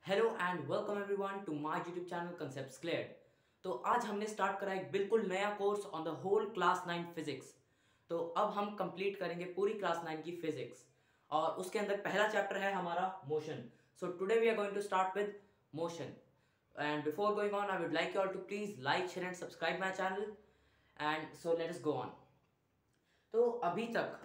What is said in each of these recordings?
Hello and welcome everyone to my YouTube channel concepts cleared. तो आज हमने start करा एक बिल्कुल नया course on the whole class 9 physics. तो अब हम कंप्लीट करेंगे पूरी क्लास 9 की फिजिक्स और उसके अंदर पहला चैप्टर है हमारा motion. So today we are going to start with motion and before going on I would like you all to please like share and subscribe my channel and so let us go on. तो अभी तक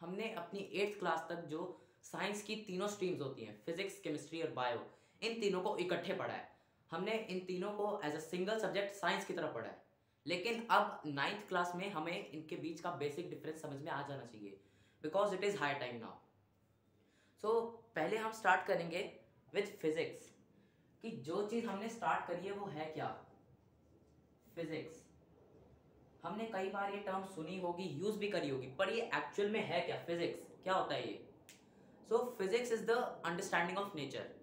हमने अपनी 8th class तक जो science की तीनों streams होती हैं फिजिक्स केमिस्ट्री और बायो, इन तीनों को इकट्ठे पढ़ा है। हमने इन तीनों को as a single subject science की तरह पढ़ा है। लेकिन अब 9th क्लास में हमें इनके बीच का बेसिक डिफरेंस समझ में आ जाना चाहिए because it is high time now. So पहले हम स्टार्ट करेंगे विथ फिजिक्स कि जो चीज़ हमने स्टार्ट करी है वो है क्या। फिजिक्स हमने कई बार ये टर्म सुनी होगी, यूज भी करी होगी, पर ये एक्चुअल में है क्या? फिजिक्स क्या होता है ये? सो physics is the understanding of nature.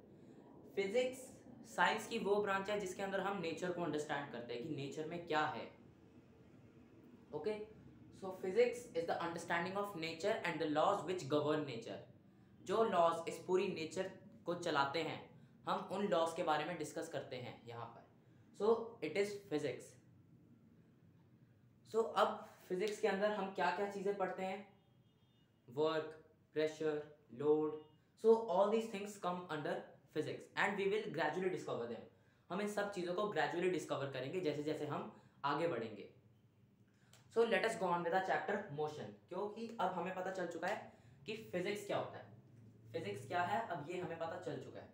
Physics science की वो ब्रांच है जिसके अंदर हम नेचर को अंडरस्टैंड करते हैं कि नेचर में क्या है। Okay, so physics is the understanding of nature and the laws which govern nature. जो लॉज इस पूरी नेचर को चलाते हैं, हम उन लॉज के बारे में डिस्कस करते हैं यहाँ पर। So it is physics. So अब फिजिक्स के अंदर हम क्या क्या चीजें पढ़ते हैं? Work, pressure, load, so all these things come under physics and we will gradually discover them. हम इन सब चीजों को ग्रेजुअली डिस्कवर करेंगे जैसे जैसे हम आगे बढ़ेंगे। सो let us go on with the chapter motion, क्योंकि अब हमें पता चल चुका है कि फिजिक्स क्या होता है, फिजिक्स क्या है, अब ये हमें पता चल चुका है।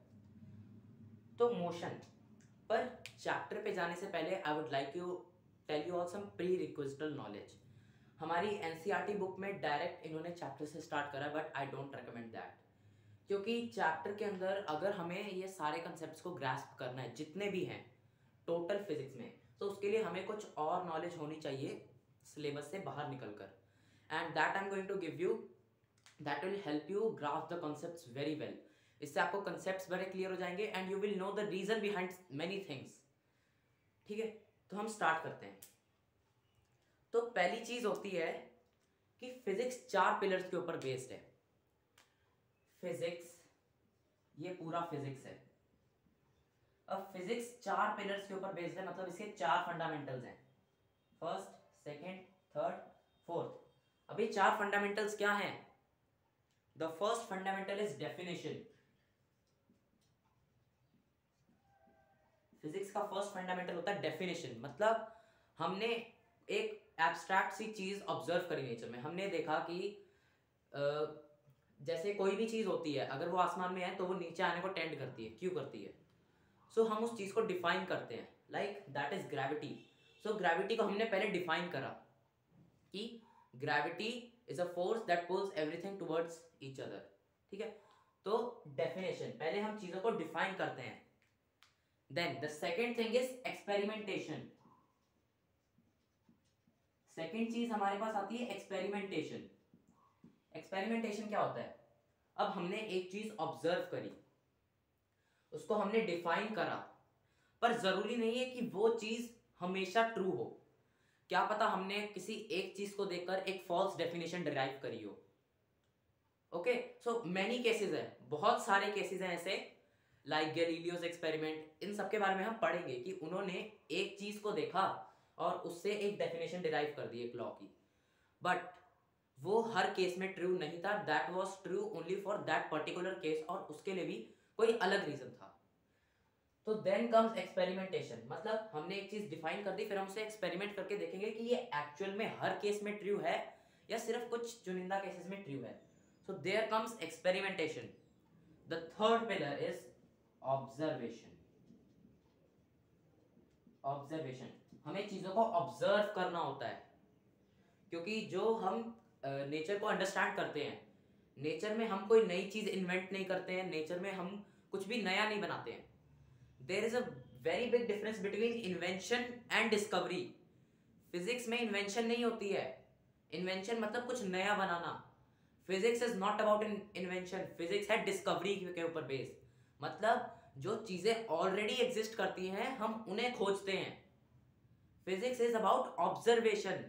तो मोशन पर चैप्टर पे जाने से पहले I would like you tell you all some prerequisite knowledge. हमारी एनसीईआरटी बुक में डायरेक्ट इन्होंने चैप्टर से स्टार्ट करा है, but I don't recommend that, क्योंकि चैप्टर के अंदर अगर हमें ये सारे कंसेप्ट्स को ग्रास्प करना है जितने भी हैं टोटल फिजिक्स में, तो उसके लिए हमें कुछ और नॉलेज होनी चाहिए सिलेबस से बाहर निकलकर, and that I am going to give you, that will help you grasp the concepts very well. इससे आपको कंसेप्ट्स बड़े क्लियर हो जाएंगे and you will know the reason behind many things. ठीक है, तो हम स्टार्ट करते हैं। तो पहली चीज होती है कि फिजिक्स 4 पिलर्स के ऊपर बेस्ड है। फिजिक्स, ये पूरा फिजिक्स है। अब फिजिक्स 4 पिलर्स के ऊपर बेस्ड है, मतलब इसके 4 फंडामेंटल्स हैं, फर्स्ट, सेकंड, थर्ड, फोर्थ। अभी 4 फंडामेंटल्स क्या हैं? The first fundamental is definition. Physics का फर्स्ट फंडामेंटल होता है डेफिनेशन, मतलब हमने एक एब्स्ट्रैक्ट सी चीज ऑब्जर्व करी नेचर में। हमने देखा कि जैसे कोई भी चीज होती है, अगर वो आसमान में है तो वो नीचे आने को टेंड करती है, क्यों करती है? सो हम उस चीज को डिफाइन करते हैं, like that is gravity. So gravity को हमने पहले डिफाइन करा कि gravity is a force that pools everything towards each other. ठीक है, तो डेफिनेशन, पहले हम चीजों को डिफाइन करते हैं। Then the second thing is experimentation. Second चीज हमारे पास आती है एक्सपेरिमेंटेशन। एक्सपेरिमेंटेशन क्या होता है? अब हमने एक चीज ऑब्जर्व करी, उसको हमने डिफाइन करा, पर जरूरी नहीं है कि वो चीज हमेशा ट्रू हो। क्या पता हमने किसी एक चीज को देखकर एक फॉल्स डेफिनेशन डिराइव करी हो। ओके, सो मेनी केसेस है, बहुत सारे केसेस हैं ऐसे, लाइक गैलीलियोस एक्सपेरिमेंट, इन सब के बारे में हम पढ़ेंगे कि उन्होंने एक चीज को देखा और उससे एक डेफिनेशन डिराइव कर दी एक लॉ की, बट वो हर केस में ट्रू नहीं था। That was true only for that particular case, और उसके लिए भी कोई अलग रीजन था। तो देन कम्स एक्सपेरिमेंटेशन, मतलब हमने एक चीज डिफाइन कर दी, फिर हम उसे एक्सपेरिमेंट करके देखेंगे कि ये एक्चुअल में हर केस में ट्रू है या सिर्फ कुछ चुनिंदा केसेस में ट्रू है। So there comes experimentation. The third pillar is observation. Observation, हमें चीजों को ऑब्जर्व करना होता है, क्योंकि जो हम नेचर को अंडरस्टैंड करते हैं, नेचर में हम कोई नई चीज इन्वेंट नहीं करते हैं, नेचर में हम कुछ भी नया नहीं बनाते हैं। There is a very big difference between invention and discovery. Physics में इन्वेंशन नहीं होती है, इन्वेंशन मतलब कुछ नया बनाना। Physics is not about invention, physics है डिस्कवरी के ऊपर बेस्ड, मतलब जो चीजें ऑलरेडी एग्जिस्ट करती हैं हम उन्हें खोजते हैं। फिजिक्स इज अबाउट ऑब्जर्वेशन,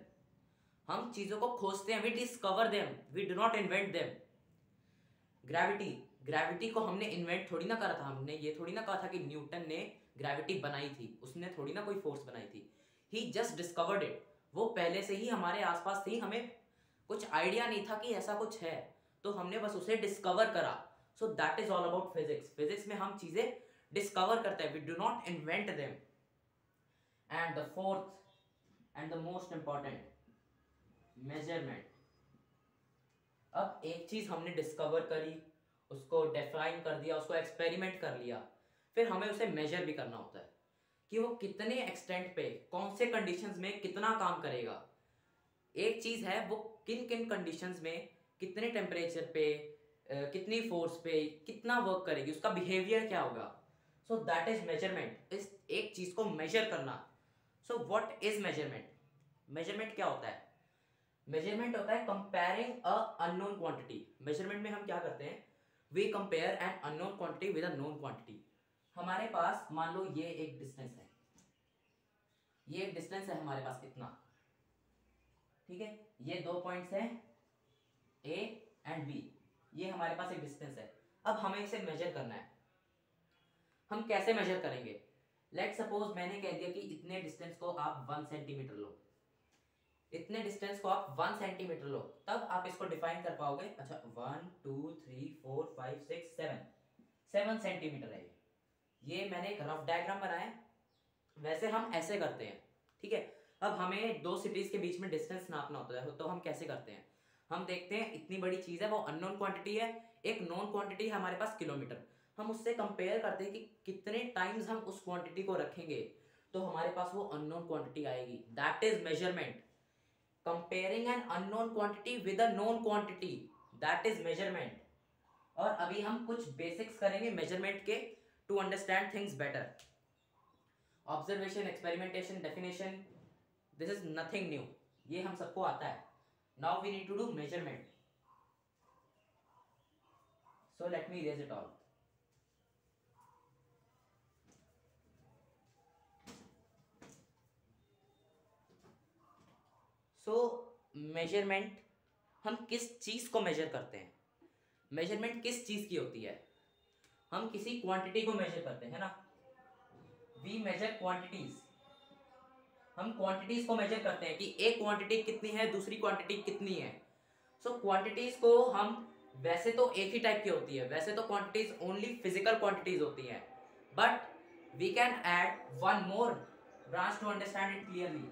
हम चीजों को खोजते हैं, we discover them, we do not invent them. Gravity, gravity को हमने इन्वेंट थोड़ी ना करा था, हमने ये थोड़ी ना कहा था कि न्यूटन ने ग्रेविटी बनाई थी, उसने थोड़ी ना कोई फोर्स बनाई थी। ही जस्ट डिस्कवर्ड इट। वो पहले से ही हमारे आसपास थी, हमें कुछ आइडिया नहीं था कि ऐसा कुछ है, तो हमने बस उसे डिस्कवर करा। So that is all about physics. Physics में हम चीजें डिस्कवर करते हैं, we do not invent them. And the fourth and the most important, measurement. अब एक चीज हमने डिस्कवर करी, उसको डिफाइन कर दिया, उसको एक्सपेरिमेंट कर लिया, फिर हमें उसे मेजर भी करना होता है कि वो कितने एक्सटेंट पे, कौन से कंडीशंस में कितना काम करेगा। एक चीज है वो किन किन कंडीशंस में कितने टेम्परेचर पे, कितनी फोर्स पे कितना वर्क करेगी, उसका बिहेवियर क्या होगा। सो दैट इज मेजरमेंट, इस एक चीज को मेजर करना। So what is measurement? Measurement क्या होता है? मेजरमेंट होता है comparing a unknown quantity. Measurement में हम क्या करते हैं, we compare an unknown quantity with a known quantity. हमारे पास मान लो ये एक डिस्टेंस है, ये एक डिस्टेंस है हमारे पास इतना, ठीक है, ये 2 पॉइंट्स हैं ए एंड बी, ये हमारे पास एक डिस्टेंस है। अब हमें इसे मेजर करना है। हम कैसे मेजर करेंगे? लेट सपोज मैंने कह दिया कि इतने डिस्टेंस को आप 1 सेंटीमीटर लो, इतने डिस्टेंस को आप 1 सेंटीमीटर लो, तब आप इसको डिफाइन कर पाओगे। अच्छा 1 2 3 4 5 6 7 सेंटीमीटर है ये मैंने एक रफ डायग्राम बनाया है। वैसे हम ऐसे करते हैं, ठीक है। अब हमें दो सिटीज के बीच में डिस्टेंस नापना होता है, तो हम कैसे करते हैं? हम देखते हैं इतनी बड़ी चीज है, वो अननोन क्वांटिटी है, एक नोन क्वांटिटी है हमारे पास किलोमीटर। हम उससे कंपेयर करते हैं कि कितने टाइम्स हम उस क्वांटिटी को रखेंगे तो हमारे पास वो अननोन क्वांटिटी आएगी। That is measurement. Comparing an unknown quantity with a known quantity, that is measurement. और अभी हम कुछ बेसिक्स करेंगे मेजरमेंट के to understand things better. Observation, experimentation, definition, this is nothing new, ये हम सबको आता है। Now we need to do measurement. So let me erase it all. So measurement, हम किस चीज को मेजर करते हैं? मेजरमेंट किस चीज की होती है? हम किसी क्वांटिटी को मेजर करते हैं ना, वी मेजर क्वांटिटीज। हम क्वांटिटीज को मेजर करते हैं कि एक क्वांटिटी कितनी है, दूसरी क्वांटिटी कितनी है। सो क्वांटिटीज को हम, वैसे तो एक ही टाइप की होती है, वैसे तो क्वांटिटीज ओनली फिजिकल क्वांटिटीज होती हैं, but we can add one more branch to understand it clearly.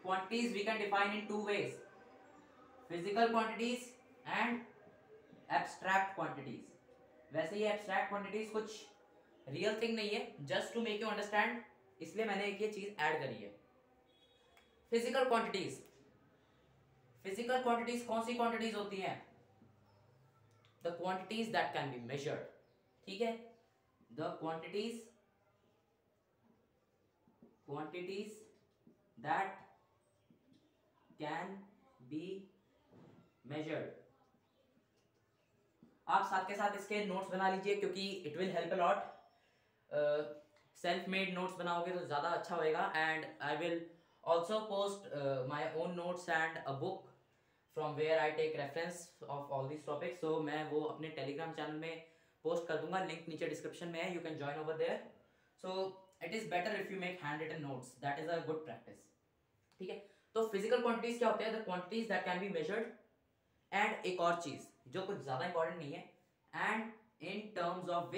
Quantities we can define in two ways: physical quantities and abstract quantities. वैसे ये abstract quantities कुछ रियल थिंग नहीं है, just to make you understand, इसलिए मैंने एक ये चीज ऐड करी है। फिजिकल क्वांटिटीज, फिजिकल क्वांटिटीज कौन सी क्वांटिटीज होती हैं? The quantities that can be measured, ठीक है, the quantities that can be measured. आप साथ के साथ इसके नोट्स बना लीजिए क्योंकि it will help a lot. Self made notes बनाओगे तो ज़्यादा अच्छा होएगा। And I will also post my own notes and a book from where I take reference of all this topics. So मैं वो अपने टेलीग्राम चैनल में post कर दूंगा, लिंक नीचे डिस्क्रिप्शन में है, you can join over there. So it is better if you make handwritten notes, that is a good practice, ठीक है। तो फिजिकल क्वांटिटीज क्या होते हैं? The quantities that can be measured. And एक और चीज जो कुछ ज्यादा इंपॉर्टेंट नहीं है, and in terms of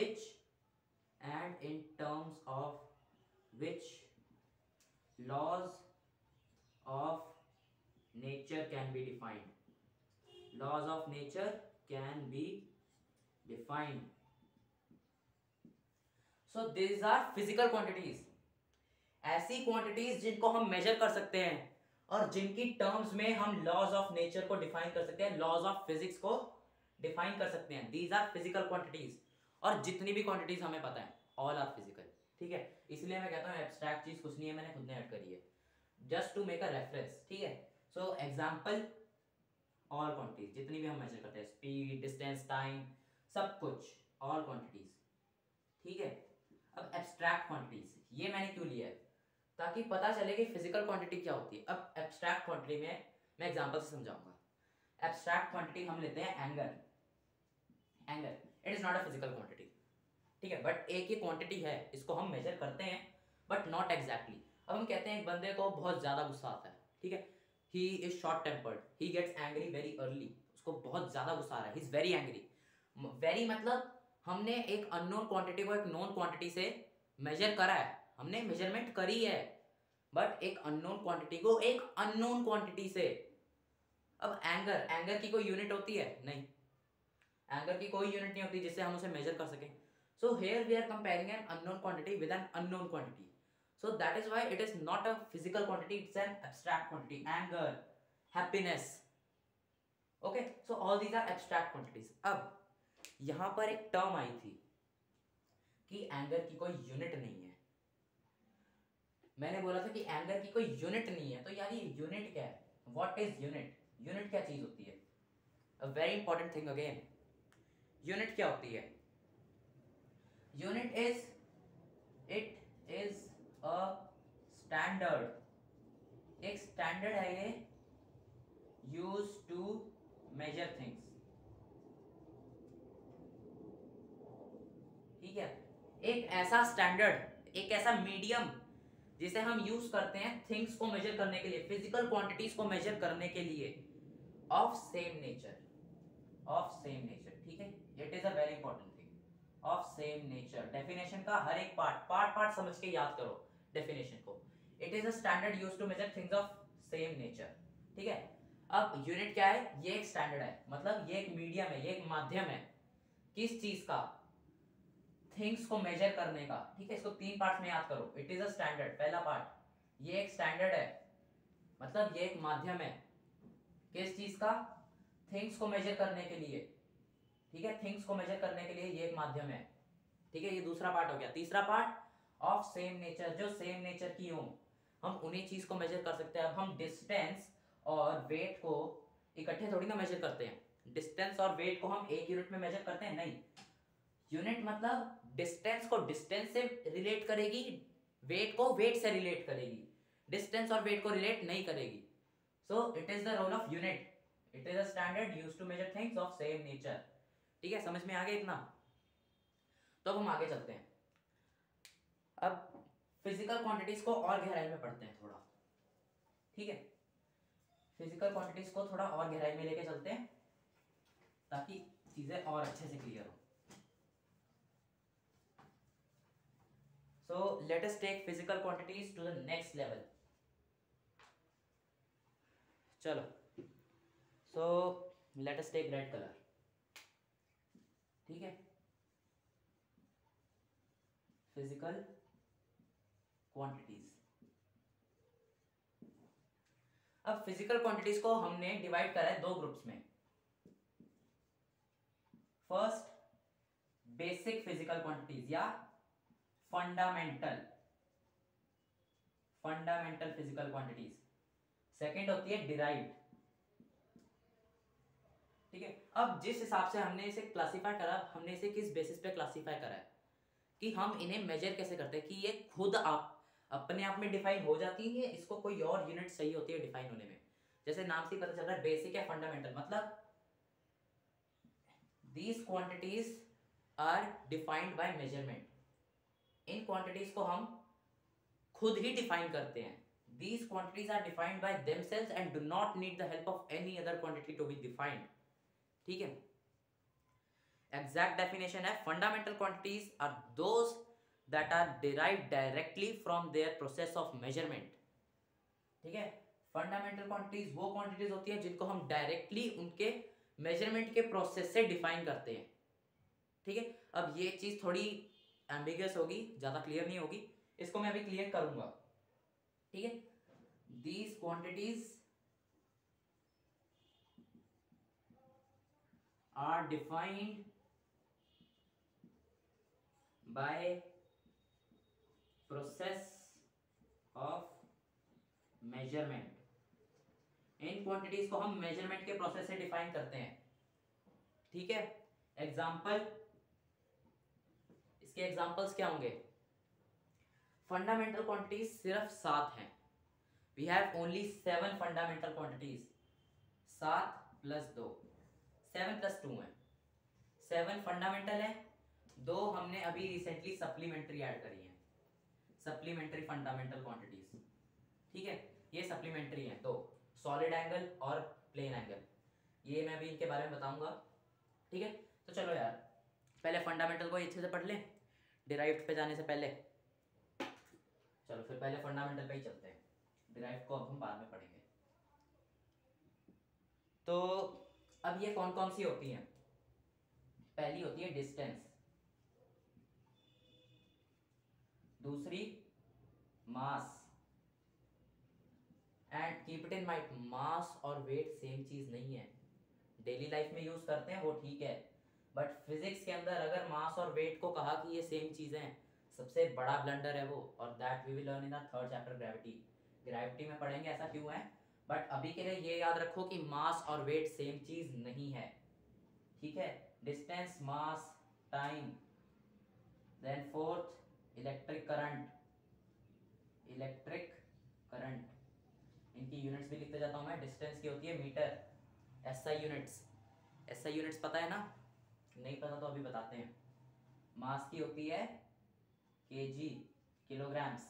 which laws of nature can be defined. Laws of nature can be defined. So this are physical quantities, ऐसी क्वांटिटीज जिनको हम मेजर कर सकते हैं और जिनकी टर्म्स में हम लॉज ऑफ नेचर को डिफाइन कर सकते हैं, लॉज ऑफ फिजिक्स को डिफाइन कर सकते हैं। These are physical quantities. और जितनी भी क्वांटिटीज हमें पता है ऑल आर फिजिकल, ठीक है। इसलिए मैं कहता हूँ एब्स्ट्रैक्ट चीज कुछ नहीं है, मैंने खुद ने ऐड करी है just to make a reference, ठीक है। सो एग्जाम्पल, ऑल क्वांटिटीज जितनी भी हम मेजर करते हैं, स्पीड, डिस्टेंस, टाइम, सब कुछ, ऑल क्वांटिटीज, ठीक है। अब एब्स्ट्रैक्ट क्वांटिटीज, ये मैंने क्यों लिया है? ताकि पता चले कि फिजिकल क्वांटिटी क्या होती है। अब एब्स्ट्रैक्ट क्वांटिटी में मैं एग्जांपल से समझाऊंगा। एब्स्ट्रैक्ट क्वांटिटी हम लेते हैं angle. It is not a physical quantity, ठीक है, बट एक ही क्वांटिटी है, इसको हम मेजर करते हैं बट नॉट एग्जैक्टली। अब हम कहते हैं एक बंदे को बहुत ज्यादा गुस्सा आता है, ठीक है, he is short tempered, he gets angry very early, उसको बहुत ज्यादा गुस्सा आ रहा है, he is very angry. Very मतलब हमने एक अननोन क्वांटिटी को एक नोन क्वांटिटी से मेजर करा है, हमने मेजरमेंट करी है, बट एक अननोन क्वांटिटी को एक अननोन क्वांटिटी से। अब एंगर की कोई यूनिट होती है? नहीं, एंगर की कोई यूनिट नहीं होती जिससे हम उसे मेजर कर सकें। So here we are comparing an unknown quantity with an unknown quantity, so that is why it is not a physical quantity, it's an abstract quantity. Anger, happiness, okay, so all these are abstract quantities. अब यहां पर एक term आई थी कि anger की कोई unit नहीं है। मैंने बोला था कि एंगर की कोई यूनिट नहीं है, तो यार ये यूनिट क्या है? What is unit? यूनिट क्या चीज होती है? A very important thing again, unit क्या होती है? Unit is, it is a standard, एक स्टैंडर्ड है ये, यूज टू मेजर थिंग्स, ठीक है, एक ऐसा स्टैंडर्ड, एक ऐसा मीडियम जिसे हम यूज करते हैं थिंग्स को मेजर करने के लिए, फिजिकल क्वांटिटीज को मेजर करने के लिए, of same nature, of same nature, ठीक है, it is a very important thing, of same nature. Definition का हर एक पार्ट समझ के याद करो डेफिनेशन को। It is a standard used to measure things of same nature, ठीक है। अब यूनिट क्या है? ये एक स्टैंडर्ड है, मतलब ये एक मीडियम है, ये एक माध्यम है, किस चीज का? थिंग्स को मेजर करने का, ठीक है। इसको 3 पार्ट्स में याद करो। इट इज अ स्टैंडर्ड, पहला पार्ट, ये एक स्टैंडर्ड है, मतलब ये एक माध्यम है, किस चीज का? थिंग्स को मेजर करने के लिए, ठीक है, थिंग्स को मेजर करने के लिए ये एक माध्यम है, ठीक है। ये दूसरा पार्ट हो गया। तीसरा पार्ट, ऑफ सेम नेचर, जो सेम नेचर की हो, हम उन्हीं चीज को मेजर कर सकते हैं। अब हम डिस्टेंस और वेट को इकट्ठे थोड़ी ना मेजर करते हैं। डिस्टेंस और वेट को हम एक यूनिट में मेजर करते हैं? नहीं। यूनिट मतलब डिस्टेंस को डिस्टेंस से रिलेट करेगी, वेट को वेट से रिलेट करेगी, डिस्टेंस और वेट को रिलेट नहीं करेगी। So it is the role of unit, it is a standard used to measure things of same nature, ठीक है। समझ में आ गया इतना? तो अब हम आगे चलते हैं। अब फिजिकल क्वांटिटीज को और गहराई में पढ़ते हैं थोड़ा, ठीक है। फिजिकल क्वांटिटीज को थोड़ा और गहराई में लेके चलते हैं ताकि चीजें और अच्छे से क्लियर हो। So let us take physical quantities to the next level. चलो, so let us take red color, ठीक है। फिजिकल क्वांटिटीज, अब फिजिकल क्वांटिटीज को हमने डिवाइड करा है 2 ग्रुप्स में। फर्स्ट, बेसिक फिजिकल क्वांटिटीज या फंडामेंटल फिजिकल क्वांटिटीज। सेकंड होती है डिराइव्ड, ठीक है। अब जिस हिसाब से हमने इसे क्लासिफाई करा, हमने इसे किस बेसिस पे क्लासिफाई करा है कि हम इन्हें मेजर कैसे करते हैं, कि ये खुद आप अपने आप में डिफाइन हो जाती है, इसको कोई और यूनिट सही होती है डिफाइन होने में। जैसे नाम से पता चल रहा है बेसिक या फंडामेंटल, मतलब these quantities are defined by measurement. इन क्वांटिटीज को हम खुद ही डिफाइन करते हैं। These quantities are defined by themselves and do not need the help of any other quantity to be defined, ठीक है। Exact definition है, fundamental quantities are those that are derived directly from their process of measurement, ठीक है। Fundamental quantities वो quantities होती है जिनको हम डायरेक्टली उनके मेजरमेंट के प्रोसेस से डिफाइन करते हैं, ठीक है। अब ये चीज थोड़ी एम्बिगुअस होगी, ज्यादा क्लियर नहीं होगी, इसको मैं अभी क्लियर करूंगा, ठीक है। These quantities are defined by process of measurement. In quantities को हम मेजरमेंट के प्रोसेस से डिफाइन करते हैं, ठीक है। एग्जाम्पल, इसके एग्जाम्पल्स क्या होंगे? फंडामेंटल क्वांटिटीज सिर्फ 7 हैं। We have only 7 fundamental quantities, 7 + 2, 7 + 2 है, 7 फंडामेंटल है, 2 हमने अभी रिसेंटली सप्लीमेंट्री ऐड करी है, सप्लीमेंट्री फंडामेंटल क्वांटिटीज। ठीक है, ये सप्लीमेंट्री है, तो सॉलिड एंगल और प्लेन एंगल, ये मैं अभी इनके बारे में बताऊंगा। ठीक है, तो चलो यार पहले फंडामेंटल को अच्छे से पढ़ लें डिराइव्ड पे जाने से पहले। चलो फिर पहले फंडामेंटल पे ही चलते हैं, डिराइव्ड को अब हम बाद में पढ़ेंगे। तो अब ये कौन कौन सी होती हैं? पहली होती है डिस्टेंस, दूसरी mass, and keep it in mind mass और वेट सेम चीज नहीं है। डेली लाइफ में यूज करते हैं वो ठीक है, बट फिजिक्स के अंदर अगर मास और वेट को कहा कि ये सेम चीजें हैं, सबसे बड़ा ब्लंडर है वो, और that we will learn in the third chapter gravity. Gravity में पढ़ेंगे ऐसा क्यों है, बट अभी के लिए ये याद रखो कि मास और वेट सेम चीज नहीं है। ठीक है, distance, mass, time, then fourth electric current, electric current, इनकी यूनिट्स भी लिखते जाता हूं मैं। डिस्टेंस की होती है metre, SI units, SI units पता है ना? नहीं पता तो अभी बताते हैं। मास की होती है केजी, किलोग्राम्स,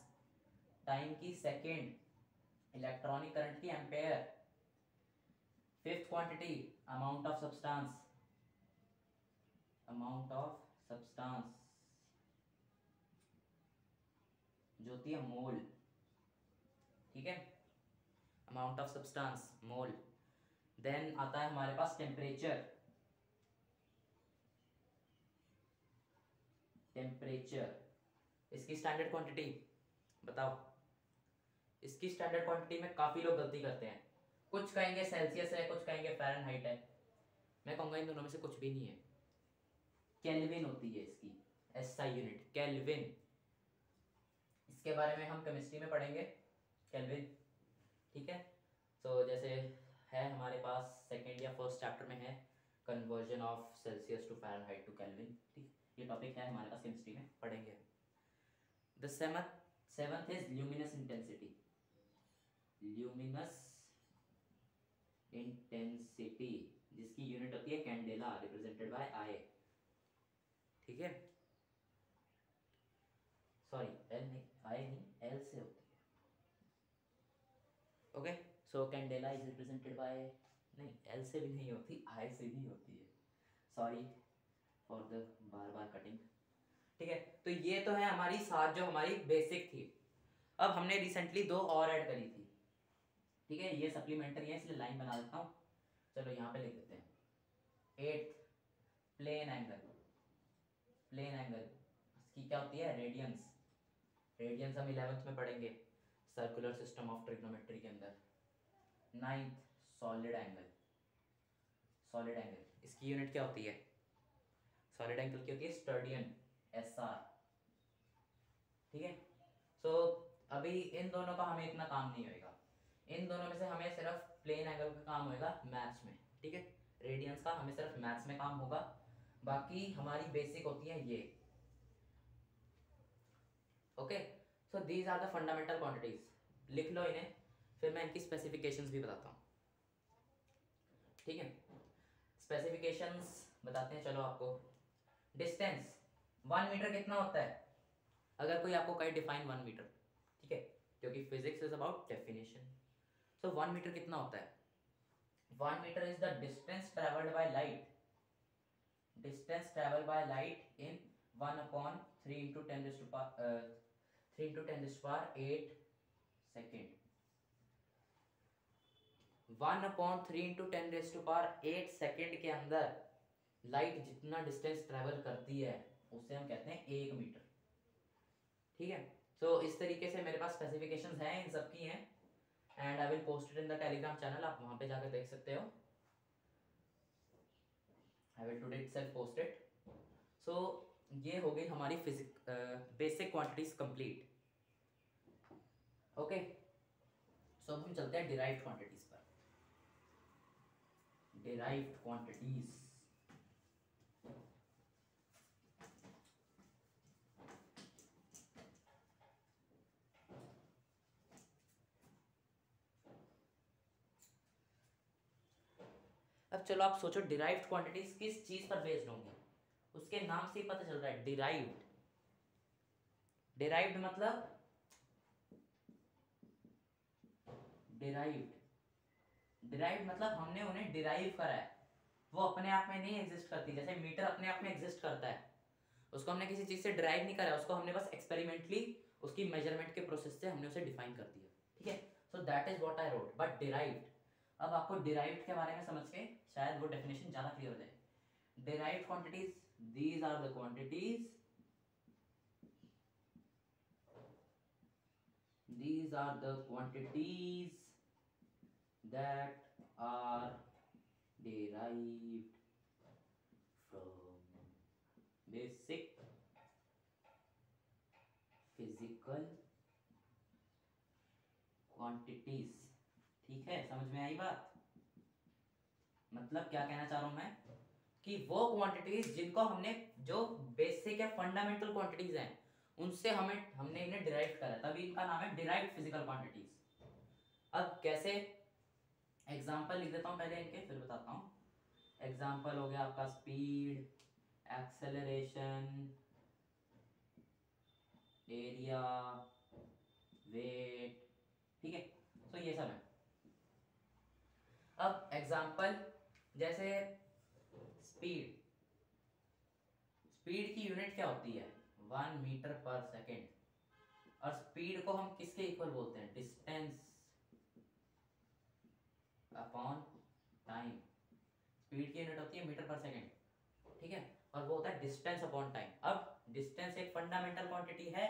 टाइम की सेकेंड, इलेक्ट्रॉनिक करंट की ampere, fifth quantity amount of substance, amount of substance जो होती है मोल। ठीक है, amount of substance mole. Then आता है हमारे पास टेम्परेचर, टेम्परेचर इसकी स्टैंडर्ड क्वांटिटी बताओ। इसकी स्टैंडर्ड क्वांटिटी में काफी लोग गलती करते हैं, कुछ कहेंगे सेल्सियस है, कुछ कहेंगे फ़ारेनहाइट है। मैं कहूंगा इन दोनों में से कुछ भी नहीं है, केल्विन होती है इसकी एसआई यूनिट, केल्विन। इसके बारे में हम केमिस्ट्री में पढ़ेंगे, केल्विन। ठीक है, तो जैसे है हमारे पास सेकेंड या फर्स्ट चैप्टर में है conversion of Celsius to Fahrenheit to Kelvin. ठीक, ये टॉपिक है हमारे पास केमिस्ट्री में, पढ़ेंगे। The seventh is luminous intensity, luminous intensity जिसकी यूनिट होती है कैंडेला, रिप्रेजेंटेड बाय आई। ठीक है, सॉरी एल नहीं, आई नहीं, एल से होती है। Okay, so candela is represented by, नहीं एल से भी नहीं होती, आई से भी होती है, sorry for the bar bar cutting. ठीक है, तो ये तो है हमारी 7 जो हमारी बेसिक थी। अब हमने रिसेंटली 2 और ऐड करी थी। ठीक है, ये सप्लीमेंट्री है इसलिए लाइन बना देता हूँ, चलो यहाँ पे लिख देते हैं। 8th plane angle, plane angle इसकी क्या होती है? रेडियंस, रेडियंस हम 11th में पढ़ेंगे सर्कुलर सिस्टम ऑफ ट्रिग्नोमेट्री के अंदर। 9th solid angle, solid angle इसकी यूनिट क्या होती है? सॉलिड एंगल की होती है स्टर्डियन, एसआर। ठीक है, सो अभी इन दोनों का हमें इतना काम नहीं होएगा, इन दोनों में से हमें सिर्फ प्लेन एंगल का काम होएगा मैथ्स में। ठीक है, रेडियंस का हमें सिर्फ मैथ्स में काम होगा, बाकी हमारी बेसिक होती है ये। Okay, so these are the fundamental quantities, लिख लो इन्हें, फिर मैं इनकी स्पेसिफिकेशंस भी बताता हूँ। ठीक है, स्पेसिफिकेशंस बताते हैं चलो आपको। डिस्टेंस 1 मीटर कितना होता है? अगर कोई आपको कहे डिफाइन 1 मीटर, ठीक है, क्योंकि physics is about definition. So 1 metre कितना होता है? 1 metre is the distance travelled by light, distance travelled by light in 1/3 into 10 raised to power 3 into 10 raised to power 8 second. 1/3 into 10 raised to power 8 second के अंदर light जितना distance travel करती है उसे हम कहते हैं 1 मीटर। ठीक है, तो इस तरीके से मेरे पास स्पेसिफिकेशंस हैं, इन सब की हैं, and I will post it in the Telegram channel, आप वहां पे जाकर देख सकते हो। I will today itself post it. So ये हो गई हमारी basic quantities complete. Okay, so अब हम चलते हैं डिराइव्ड क्वांटिटीज पर। डिराइव्ड क्वांटिटीज, अब चलो आप सोचो डिराइव्ड क्वांटिटीज किस चीज पर बेस्ड होंगी? उसके नाम से ही पता चल रहा है, डिराइव्ड। डिराइव्ड मतलब डिराइव्ड मतलब हमने उन्हें डिराइव करा है। वो अपने आप में नहीं एग्जिस्ट करती, जैसे मीटर अपने आप में एग्जिस्ट करता है, उसको हमने किसी चीज से डिराइव नहीं करा, उसको हमने बस एक्सपेरिमेंटली उसकी मेजरमेंट के प्रोसेस से हमने उसे डिफाइन कर दिया, ठीक है। सो that is what I wrote. But derived, अब आपको डिराइव्ड के बारे में समझ के शायद वो डेफिनेशन ज्यादा क्लियर हो जाए। Derived quantities, these are the quantities, these are the quantities that are derived from basic physical quantities। ठीक है, समझ में आई बात? मतलब क्या कहना चाह रहा हूं मैं कि वो क्वांटिटीज जिनको हमने, जो बेसिक या फंडामेंटल क्वांटिटीज हैं, उनसे हमने इन्हें डिराइव करा, तभी इनका नाम है डिराइव्ड फिजिकल क्वांटिटीज। अब कैसे, एग्जांपल लिख देता हूं पहले इनके, फिर बताता हूं। एग्जांपल हो गया आपका स्पीड, एक्सेलरेशन, एरिया, वेट, ठीक है। तो ये सब है। अब एग्जांपल जैसे स्पीड, स्पीड की यूनिट क्या होती है? 1 मीटर पर सेकेंड। और स्पीड को हम किसके इक्वल बोलते हैं? Distance upon time. स्पीड की यूनिट होती है मीटर पर सेकेंड, ठीक है, और वो होता है डिस्टेंस अपॉन टाइम। अब डिस्टेंस एक फंडामेंटल क्वांटिटी है,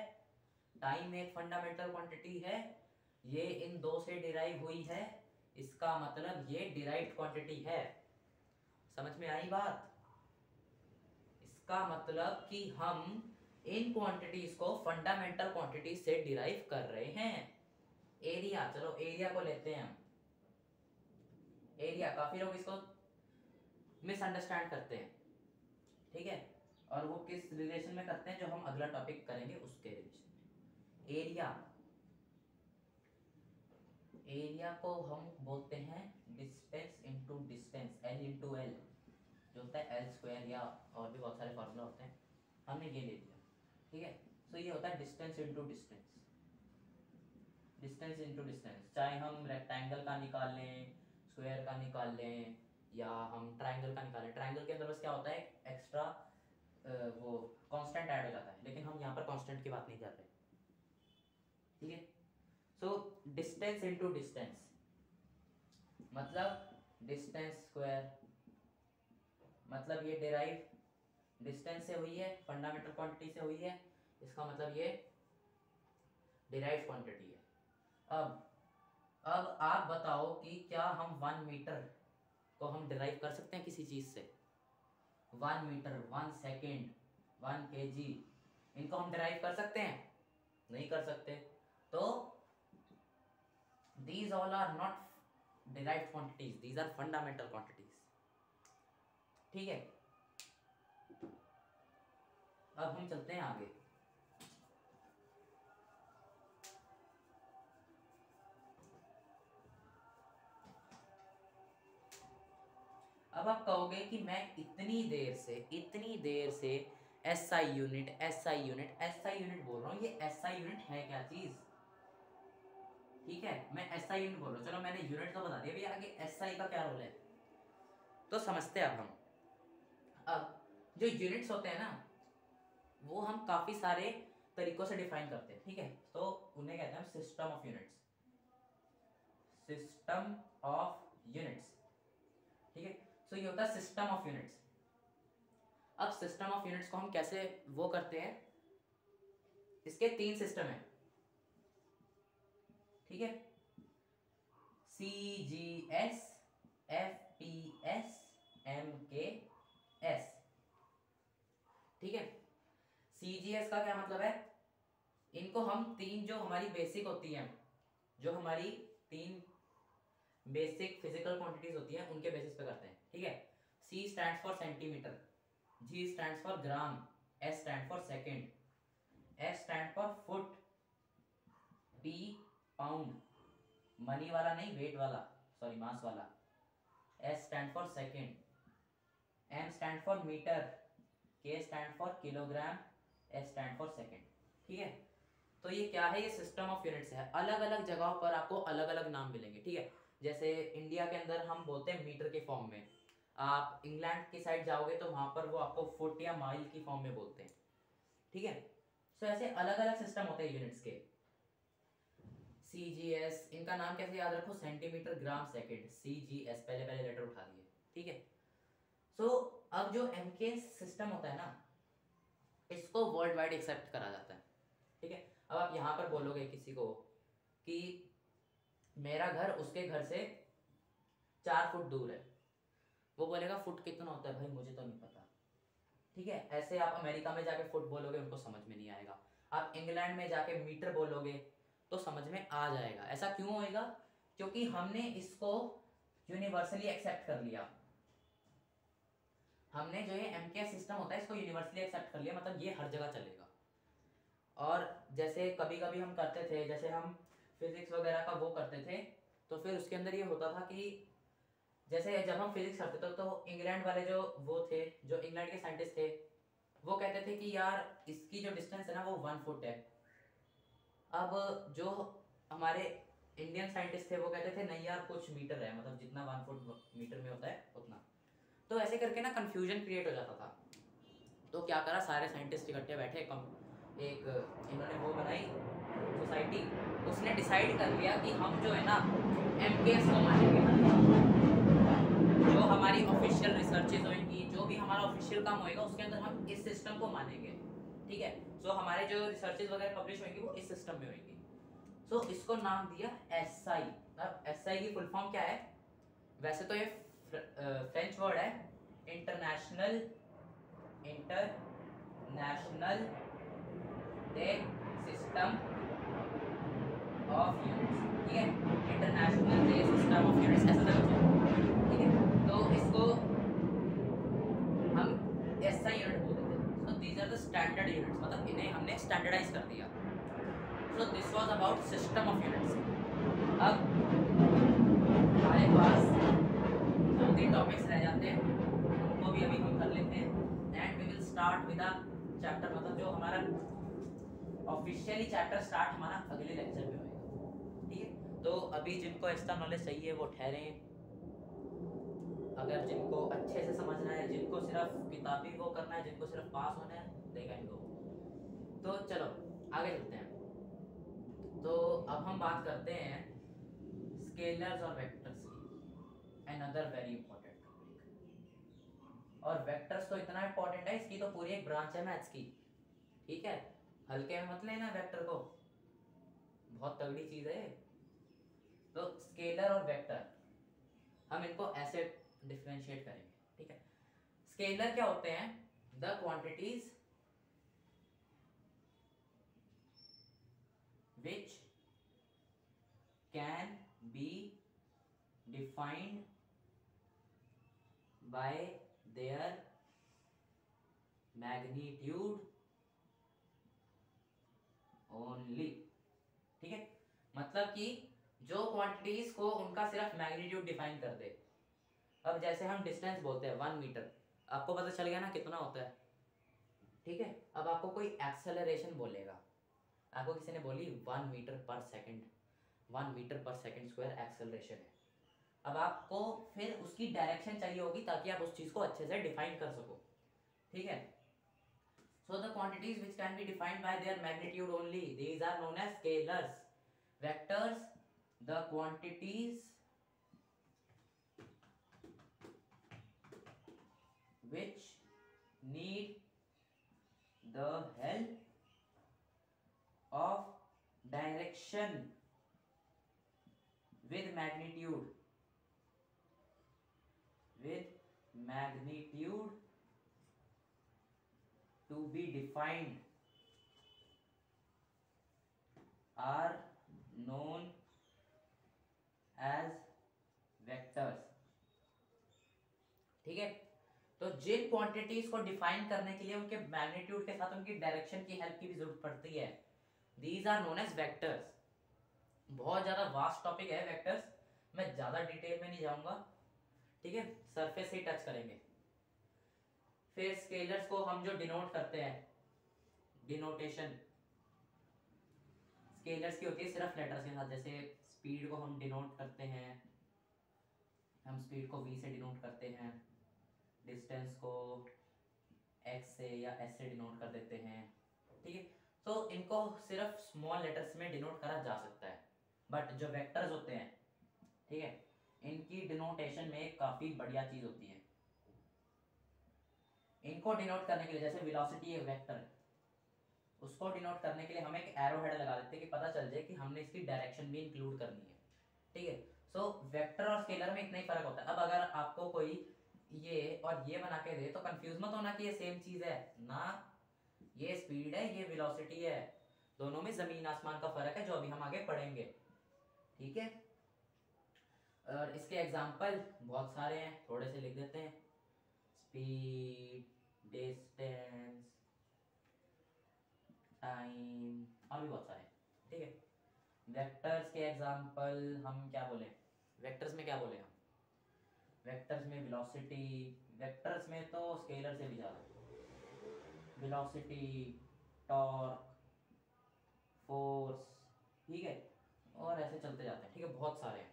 टाइम एक फंडामेंटल क्वांटिटी है, ये इन दो से डिराइव हुई है, इसका मतलब ये डिराइव्ड क्वांटिटी है। समझ में आई बात? इसका मतलब कि हम इन क्वांटिटीज को फंडामेंटल क्वांटिटी से डिराइव कर रहे हैं। एरिया, चलो एरिया को लेते हैं हम। एरिया, काफी लोग इसको मिसअंडरस्टैंड करते हैं, ठीक है, और वो किस रिलेशन में करते हैं जो हम अगला टॉपिक करेंगे उसके रिलेशन में। एरिया, एरिया को हम बोलते हैं distance into distance, L into L, जो होता है एल स्क्वायर, या और भी बहुत सारे फॉर्मूला होते हैं, हमने ये ले लिया, ठीक है। तो ये होता है distance into distance, distance into distance. चाहे हम रेक्टेंगल का निकाल लें, स्क्वायर का निकाल लें, या हम ट्राइंगल का निकालें। ट्राइंगल के अंदर बस क्या होता है, एक्स्ट्रा वो कांस्टेंट ऐड हो जाता है, लेकिन हम यहाँ पर कांस्टेंट की बात नहीं कर रहे, ठीक है। सो डिस्टेंस इनटू डिस्टेंस मतलब डिस्टेंस स्क्वायर, मतलब ये डेराइव डिस्टेंस से हुई है, फंडामेंटल क्वांटिटी से हुई है, इसका मतलब ये डिराइव्ड क्वांटिटी है। अब आप बताओ कि क्या हम 1 मीटर को हम डिराइव कर सकते हैं किसी चीज से? 1 मीटर, 1 सेकेंड, 1 kg, इनको हम डिराइव कर सकते हैं? नहीं कर सकते। तो these all are not derived quantities, these are fundamental quantities, ठीक है। अब हम चलते हैं आगे। अब आप कहोगे कि मैं इतनी देर से SI यूनिट बोल रहा हूँ, ये SI यूनिट है क्या चीज? ठीक है, मैं SI यूनिट बोल रहा हूँ, चलो मैंने यूनिट तो बता दिया भैया, आगे SI का क्या रोल है तो समझते हैं अब हम। अब जो यूनिट्स होते हैं ना, वो हम काफी सारे तरीकों से डिफाइन करते हैं, ठीक है। तो उन्हें कहते हैं system of units, system of units, ठीक है। सो ये होता है सिस्टम ऑफ यूनिट्स। अब सिस्टम ऑफ यूनिट्स को हम कैसे वो करते हैं, इसके 3 सिस्टम है, ठीक है। CGS, FPS, MKS, ठीक है। CGS का क्या मतलब है? इनको हम 3 जो हमारी बेसिक होती हैं, जो हमारी 3 बेसिक फिजिकल क्वांटिटीज होती हैं, उनके बेसिस पे करते हैं, ठीक है। C stands for centimetre, G stands for gram, S stand for second, S stand for foot, P pound, money वाला नहीं, वेट वाला, सॉरी मास वाला, S stand for second, M stand for metre, K stand for kilogram, S stand for second. ठीक है, तो ये क्या है, ये सिस्टम ऑफ यूनिट्स है। अलग अलग जगहों पर आपको अलग अलग नाम मिलेंगे। ठीक है, जैसे इंडिया के अंदर हम बोलते हैं मीटर के फॉर्म में, आप इंग्लैंड की साइड जाओगे तो वहां पर वो आपको फुट या माइल की फॉर्म में बोलते हैं। ठीक है, तो ऐसे अलग अलग सिस्टम होते हैं यूनिट्स के। CGS, इनका नाम कैसे याद रखो, सेंटीमीटर ग्राम सेकेंड, CGS, पहले पहले लेटर उठा दिए। ठीक है, सो अब जो MK सिस्टम होता है ना, इसको वर्ल्ड वाइड एक्सेप्ट करा जाता है। ठीक है, अब आप यहाँ पर बोलोगे किसी को कि मेरा घर उसके घर से 4 फुट दूर है, वो बोलेगा फुट कितना होता है भाई, मुझे तो नहीं पता। ठीक है, ऐसे आप अमेरिका में जाके फुट बोलोगे, उनको समझ में नहीं आएगा। आप इंग्लैंड में जाके मीटर बोलोगे तो समझ में आ जाएगा। ऐसा क्यों होएगा, क्योंकि हमने इसको यूनिवर्सली एक्सेप्ट कर लिया। हमने जो ये MK सिस्टम होता है इसको यूनिवर्सली एक्सेप्ट कर लिया, मतलब ये हर जगह चलेगा। और जैसे कभी कभी हम करते थे, जैसे हम फिजिक्स वगैरह का वो करते थे, तो फिर उसके अंदर ये होता था कि जैसे जब हम फिजिक्स करते थे तो इंग्लैंड वाले जो वो थे, जो इंग्लैंड के साइंटिस्ट थे, वो कहते थे कि यार इसकी जो डिस्टेंस है ना वो 1 फुट है। अब जो हमारे इंडियन साइंटिस्ट थे वो कहते थे नहीं यार कुछ मीटर है, मतलब जितना 1 फुट मीटर में होता है उतना। तो ऐसे करके ना कंफ्यूजन क्रिएट हो जाता था। तो क्या करा, सारे साइंटिस्ट इकट्ठे बैठे, एक इन्होंने वो बनाई सोसाइटी, उसने डिसाइड कर लिया कि हम जो है ना MKS को मानेंगे। जो हमारी ऑफिशियल रिसर्चेज होंगी, जो भी हमारा ऑफिशियल काम होएगा उसके अंदर हम इस सिस्टम को मानेंगे। ठीक है, सो हमारे जो रिसर्चेज वगैरह पब्लिश होंगी वो इस सिस्टम में होंगी। सो इसको नाम दिया SI। अब SI की फुल फॉर्म क्या है, वैसे तो ये फ्रेंच वर्ड है, international day system of units. ठीक है, international day system of units, ऐसा समझो। ठीक है, तो इसको हम SI यूनिट बोलते थे। So these are the standard units, मतलब इन्हें हमने स्टैंडर्डाइज कर दिया। So this was about system of units. अब हमारे पास 2-3 टॉपिक्स रह जाते हैं, उनको भी अभी हम कर लेते हैं। And we will start with a chapter, मतलब जो हमारा ऑफिशियली चैप्टर स्टार्ट हमारा अगले लेक्चर में होगा। ठीक है, तो अभी जिनको एक्स्ट्रा नॉलेज चाहिए वो ठहरें, अगर जिनको अच्छे से समझना है, जिनको सिर्फ किताबी वो करना है, जिनको सिर्फ पास होना है, दे कैन गो। तो चलो आगे चलते हैं। तो अब हम बात करते हैं स्केलर्स और वेक्टर्स की, अनदर वेरी इंपॉर्टेंट टॉपिक। और वेक्टर्स तो इतना इंपॉर्टेंट है, इसकी तो पूरी एक ब्रांच है मैथ्स की। ठीक है, हल्के में मत लेना वेक्टर को, बहुत तगड़ी चीज है। तो स्केलर और वेक्टर हम इनको ऐसे डिफरेंशिएट करेंगे। ठीक है, स्केलर क्या होते हैं, the quantities which can be defined by their magnitude only। ठीक है, मतलब कि जो क्वांटिटीज को उनका सिर्फ मैग्नीट्यूड डिफाइन कर दे। अब जैसे हम डिस्टेंस बोलते हैं 1 मीटर, आपको पता चल गया ना कितना होता है। ठीक है, अब आपको कोई एक्सेलरेशन बोलेगा, आपको किसी ने बोली 1 मीटर पर सेकंड, 1 मीटर पर सेकंड स्क्वायर एक्सेलरेशन है। अब आपको फिर उसकी डायरेक्शन चाहिए होगी ताकि आप उस चीज को अच्छे से डिफाइन कर सको। ठीक है, so the quantities which can be defined by their magnitude only, these are known as scalars। vectors, the quantities which need the help of direction with magnitude to be defined are known as vectors। ठीक है, तो जिन quantities को define करने के लिए उनके magnitude के साथ उनकी डायरेक्शन की हेल्प की भी जरूरत पड़ती है, these are known as vectors. बहुत ज्यादा वास्ट टॉपिक है वेक्टर्स, मैं ज्यादा डिटेल में नहीं जाऊंगा। ठीक है, सरफेस से टच करेंगे। फिर स्केलर्स को हम जो डिनोट करते हैं, डिनोटेशन स्केलर्स की होती है सिर्फ लेटर्स के साथ। जैसे स्पीड को हम डिनोट करते हैं, हम स्पीड को v से डिनोट करते हैं, डिस्टेंस को x से या s से डिनोट कर देते हैं, ठीक है। तो इनको सिर्फ स्मॉल लेटर्स में डिनोट करा जा सकता है, बट जो वेक्टर्स होते हैं, ठीक है, इनकी डिनोटेशन में काफ़ी बढ़िया चीज़ होती है। इनको डिनोट करने के लिए, जैसे वेलोसिटी एक वेक्टर है, उसको डिनोट करने के लिए हम एक एरो हेड लगा देते हैं कि पता चल जाए कि हमने इसकी डायरेक्शन भी इंक्लूड करनी है, ठीक है। सो वेक्टर और स्केलर में इतना ही फर्क होता है। अब अगर आपको कोई ये और ये बना के दे तो कंफ्यूज मत होना कि ये सेम चीज़ है ना, ये स्पीड है, ये वेलोसिटी है, दोनों में ज़मीन आसमान का फर्क है, जो अभी हम आगे पढ़ेंगे, ठीक है। और इसके एग्जाम्पल बहुत सारे हैं, थोड़े से लिख देते हैं। स्पीड, डिस्टेंस, टाइम, और भी बहुत सारे, ठीक है। वेक्टर्स के एग्जाम्पल हम क्या बोले, वेक्टर्स में क्या बोले हम, वेक्टर्स में वेलोसिटी, वेक्टर्स में तो स्केलर से भी ज़्यादा, वेलोसिटी, टॉर्क, फोर्स, ठीक है, और ऐसे चलते जाते हैं, ठीक है, बहुत सारे हैं।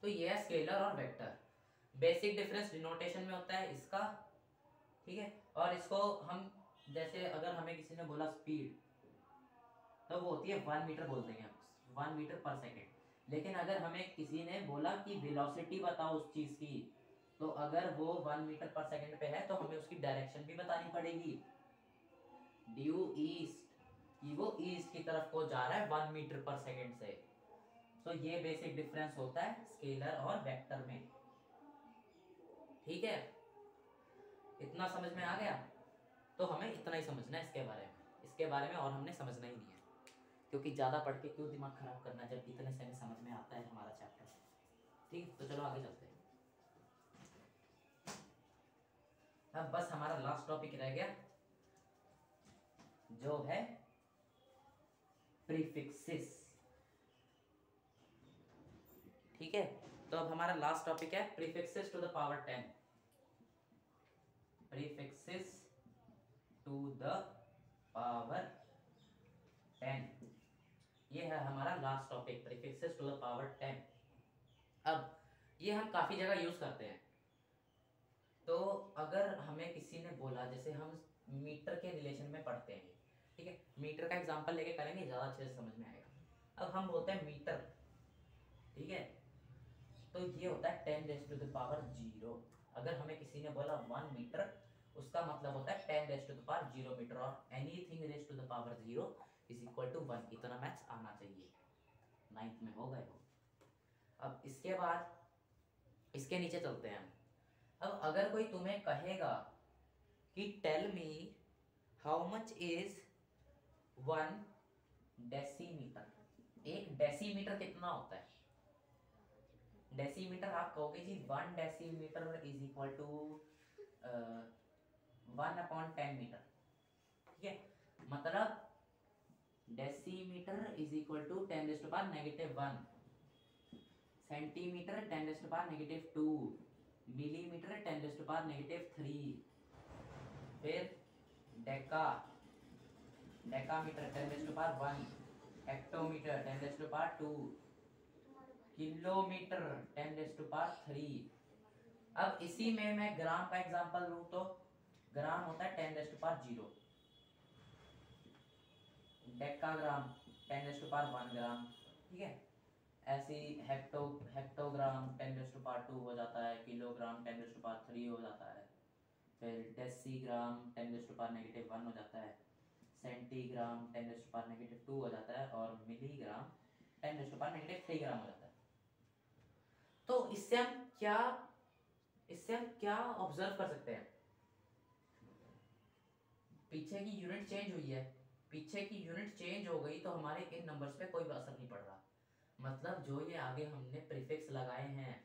तो ये है स्केलर और वेक्टर। बेसिक डिफरेंस डिनोटेशन में होता है इसका, ठीक है। और इसको हम, जैसे अगर हमें किसी ने बोला स्पीड, तो वो होती है 1 मीटर बोल देंगे हम, 1 मीटर पर सेकेंड। लेकिन अगर हमें किसी ने बोला कि वेलोसिटी बताओ उस चीज़ की, तो अगर वो 1 मीटर पर सेकेंड पे है तो हमें उसकी डायरेक्शन भी बतानी पड़ेगी, ड्यू ईस्ट, कि वो ईस्ट की तरफ को जा रहा है 1 मीटर पर सेकेंड से। तो ये बेसिक डिफरेंस होता है स्केलर और वेक्टर में, ठीक है। इतना समझ में आ गया? तो हमें इतना ही समझना है इसके बारे में, इसके बारे में और हमने समझना ही नहीं है, क्योंकि ज़्यादा पढ़ के क्यों दिमाग खराब करना जब इतने से समझ में आता है हमारा चैप्टर, ठीक। तो चलो आगे चलते हैं। अब बस हमारा लास्ट टॉपिक रह गया, जो है प्रीफिक्सेस, ठीक है। तो अब हमारा लास्ट टॉपिक है prefixes to the power 10, prefixes to the power 10, ये है हमारा last topic, prefixes to the power 10। अब ये हम काफ़ी जगह यूज़ करते हैं। तो अगर हमें किसी ने बोला, जैसे हम मीटर के रिलेशन में पढ़ते हैं, ठीक है, मीटर का एग्जांपल लेके करेंगे, ज़्यादा अच्छे से समझ में आएगा। अब हम बोलते हैं मीटर, ठीक है, तो ये होता है 10 रेज़ टू द पावर 0। अगर हमें किसी ने बोला 1 मीटर, उसका मतलब होता है 10 raise to the power 0 metre, और anything raise to the power 0 is equal to 1। इतना मैथ्स आना चाहिए, 9th में हो गए हो। अब इसके बाद इसके नीचे चलते हैं हम। अब अगर कोई तुम्हें कहेगा कि tell me how much is 1 decimetre, एक डेसीमीटर कितना होता है? डेसीमीटर आप कहोगे जी 1 decimetre is equal to 1/10 metre, ठीक है। मतलब decimetre is equal to 10⁻⁻1, centimetre 10⁻⁻2, millimetre 10⁻⁻3, फिर डेकामीटर 10⁻1, हेक्टोमीटर 10⁻2, किलोमीटर 10⁻3। अब इसी में मैं ग्राम का एग्जांपल लूँ तो ग्राम होता है 10⁻0, डेकाग्राम 10⁻1 ग्राम, ठीक है। ऐसे हेक्टोग्राम 10⁻2 हो जाता है, किलोग्राम 10⁻3 हो जाता है, फिर डेसीग्राम 10⁻⁻1 हो जाता है, सेंटीग्राम 10⁻⁻2 हो जाता है, और मिलीग्राम 10⁻⁻3 ग्राम हो जाता है। तो इससे हम क्या ऑब्जर्व कर सकते हैं? पीछे की यूनिट चेंज हुई है, पीछे की यूनिट चेंज हो गई तो हमारे इन नंबर्स पे कोई असर नहीं पड़ रहा। मतलब जो ये आगे हमने प्रीफिक्स लगाए हैं,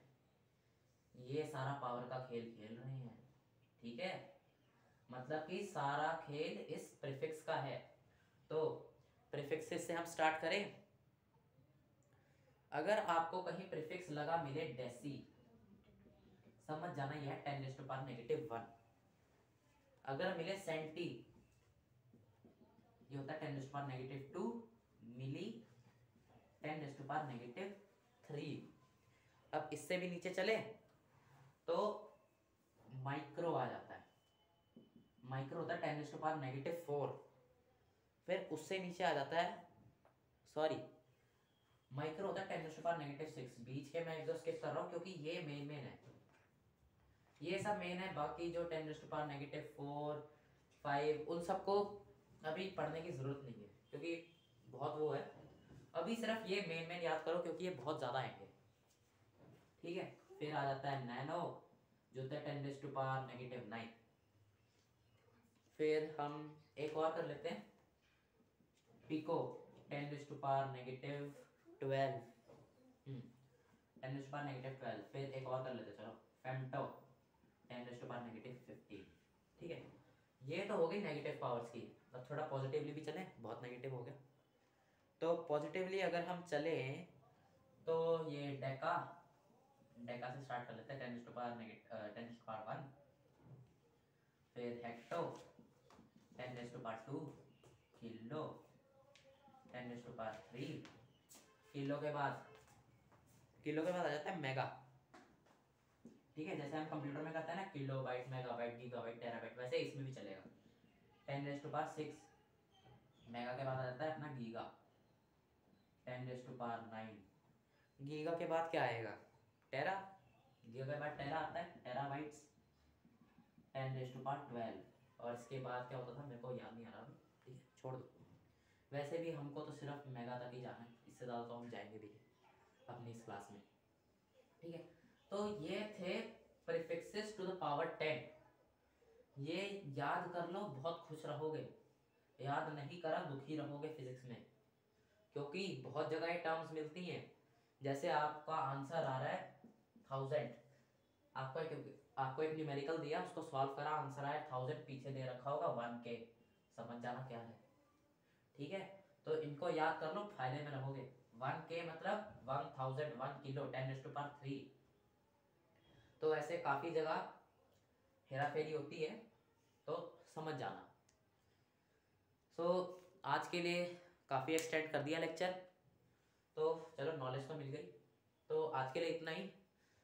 ये सारा पावर का खेल खेल रहे हैं, ठीक है। मतलब कि सारा खेल इस प्रीफिक्स का है। तो प्रीफिक्सेस से हम स्टार्ट करें। अगर आपको कहीं प्रीफिक्स लगा मिले डेसी, समझ जाना यह 10⁻⁻1, अगर मिले सेंटी, ये होता है 10⁻⁻2 मिली 10⁻⁻3। अब इससे भी नीचे चले तो माइक्रो आ जाता है, माइक्रो होता है 10⁻⁻4। फिर उससे नीचे आ जाता है, सॉरी माइक्रो होता है 10⁻⁻6। बीच के मैं एक दो स्किप कर रहा हूँ क्योंकि ये मेन है, ये सब मेन है। बाकी जो 10⁻⁻4 5 उन सबको अभी पढ़ने की जरूरत नहीं है क्योंकि बहुत वो है। अभी सिर्फ ये मेन याद करो क्योंकि ये बहुत ज़्यादा आएंगे, ठीक है। फिर आ जाता है नैनो जो होता है 10⁻⁹9। फिर हम एक और कर लेते हैं, पिको 10⁻⁻12 10⁻⁻12। फिर एक और कर लेते हैं, चलो फेमटो 10⁻⁻15। ठीक है, ये तो हो गई नेगेटिव पावर्स की। अब थोड़ा पॉजिटिवली भी चलें, बहुत नेगेटिव हो गया। तो पॉजिटिवली अगर हम चले तो ये डेका से स्टार्ट कर लेते हैं 10⁻1। फिर हेक्टो 10⁻2, किलो 10⁻3। किलो के बाद आ जाता है मेगा, ठीक है। जैसे हम कंप्यूटर में करते हैं ना, kilo byte, megabyte, gigabyte, terabyte, वैसे इसमें भी चलेगा 10⁻6। मेगा के बाद आ जाता है अपना गीगा 10⁻9। गीगा के बाद क्या आएगा, टेरा। गीगा के बाद टेरा आता है, टेराबाइट्स 10⁻12। और इसके बाद क्या होता था मेरे को याद नहीं आ रहा, ठीक है छोड़ दो। वैसे भी हमको तो सिर्फ मेगा तक ही जाना है, इससे ज़्यादा तो हम जाएंगे भी अपनी इस क्लास में, ठीक है। तो ये थे प्रीफिक्सेस टू द पावर 10। ये याद कर लो, बहुत खुश रहोगे। याद नहीं करा दुखी रहोगे फिजिक्स में, क्योंकि बहुत जगह ये टर्म्स मिलती हैं। जैसे आपका आंसर आ रहा है 1000, आपको एक न्यूमेरिकल दिया, उसको सॉल्व करा, आंसर आया 1000, पीछे दे रखा होगा 1K, समझ जाना क्या है, ठीक है। तो इनको याद कर लो, फायदे में रहोगे। 1K मतलब 1000, 1 किलो 10⁻3। तो ऐसे काफ़ी जगह हेरा फेरी होती है, तो समझ जाना। सो आज के लिए काफ़ी एक्सटेंड कर दिया लेक्चर, तो चलो नॉलेज तो मिल गई। तो आज के लिए इतना ही।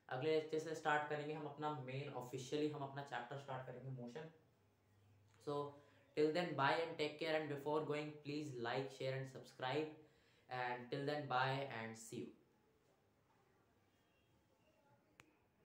अगले लेक्चर से स्टार्ट करेंगे हम अपना मेन ऑफिशियली, हम अपना चैप्टर स्टार्ट करेंगे motion. So till then bye and take care, and before going please like, share and subscribe, and till then bye and see you.